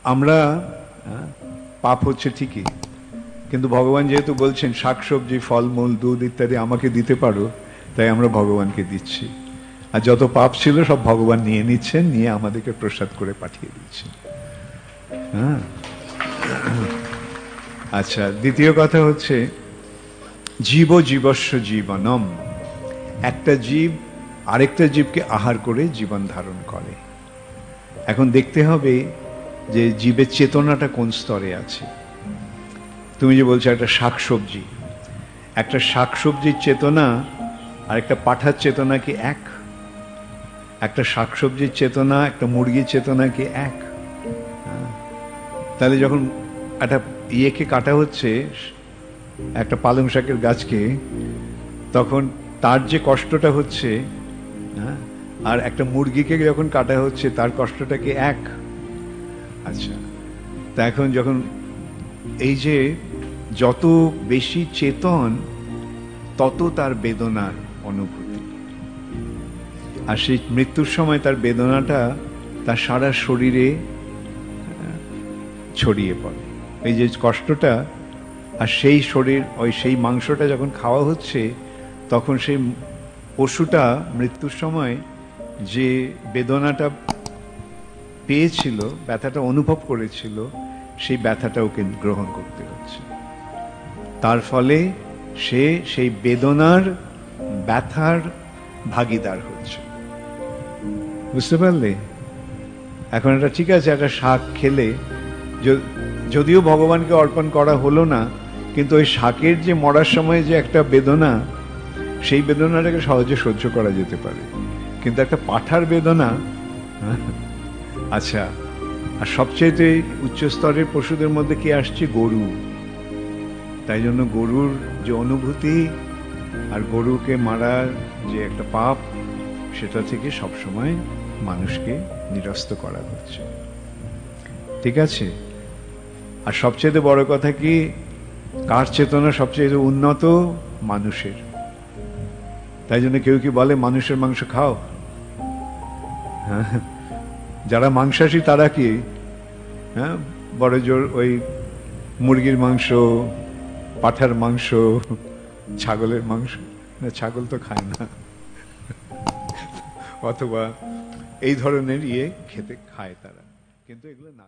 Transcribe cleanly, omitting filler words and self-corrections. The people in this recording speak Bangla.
আমরা পাপ হচ্ছে ঠিকই, কিন্তু ভগবান যেহেতু বলছেন শাকসবজি ফলমূল দুধ ইত্যাদি আমাকে দিতে পারো, তাই আমরা ভগবানকে দিচ্ছি। আর যত পাপ ছিল সব ভগবান নিয়ে নিচ্ছেন, নিয়ে আমাদেরকে প্রসাদ করে পাঠিয়ে দিচ্ছেন। হ্যাঁ, আচ্ছা, দ্বিতীয় কথা হচ্ছে জীব জীবস্ব জীবনম। একটা জীব আরেকটা জীবকে আহার করে জীবন ধারণ করে। এখন দেখতে হবে যে জীবের চেতনাটা কোন স্তরে আছে। তুমি যে বলছো একটা শাকসবজি, একটা শাকসবজির চেতনা আর একটা পাঠার চেতনা কি এক? একটা শাকসবজির চেতনা একটা মুরগির চেতনা কি এক? তাহলে যখন একটা ইয়েকে কাটা হচ্ছে, একটা পালং শাকের গাছকে, তখন তার যে কষ্টটা হচ্ছে, আর একটা মুরগিকে যখন কাটা হচ্ছে তার কষ্টটা কি এক? আচ্ছা, তা এখন যখন এই যে যত বেশি চেতন তত তার বেদনার অনুভূতি, আর সেই মৃত্যুর সময় তার বেদনাটা তার সারা শরীরে ছড়িয়ে পড়ে। এই যে কষ্টটা, আর সেই শরীর ওই সেই মাংসটা যখন খাওয়া হচ্ছে, তখন সেই পশুটা মৃত্যুর সময় যে বেদনাটা পেয়েছিল, ব্যথাটা অনুভব করেছিল, সেই ব্যথাটা ওকে গ্রহণ করতে হচ্ছে। তার ফলে সে সেই বেদনার ব্যথার ভাগীদার হচ্ছে। বুঝতে পারলে? এখন এটা ঠিক আছে, একটা শাক খেলে যদিও ভগবানকে অর্পণ করা হলো না, কিন্তু ওই শাকের যে মরার সময় যে একটা বেদনা, সেই বেদনাটাকে সহজে সহ্য করা যেতে পারে, কিন্তু একটা পাঠার বেদনা। আচ্ছা, আর সবচেয়ে উচ্চ স্তরের পশুদের মধ্যে কি আসছে? গরু। তাই জন্য গরুর যে অনুভূতি আর গরুকে মারার যে একটা পাপ, সেটা থেকে সবসময় মানুষকে নিরস্ত করা হচ্ছে। ঠিক আছে? আর সবচেয়ে বড় কথা কি, কার চেতনা সবচেয়ে উন্নত? মানুষের। তাই জন্য কেউ কি বলে মানুষের মাংস খাও? হ্যাঁ, যারা মাংসাশী তারা কি বড় জোর ওই মুরগির মাংস, পাঠার মাংস, ছাগলের মাংস, না ছাগল তো খায় না, অথবা এই ধরনের খেতে খায় তারা, কিন্তু এগুলো না।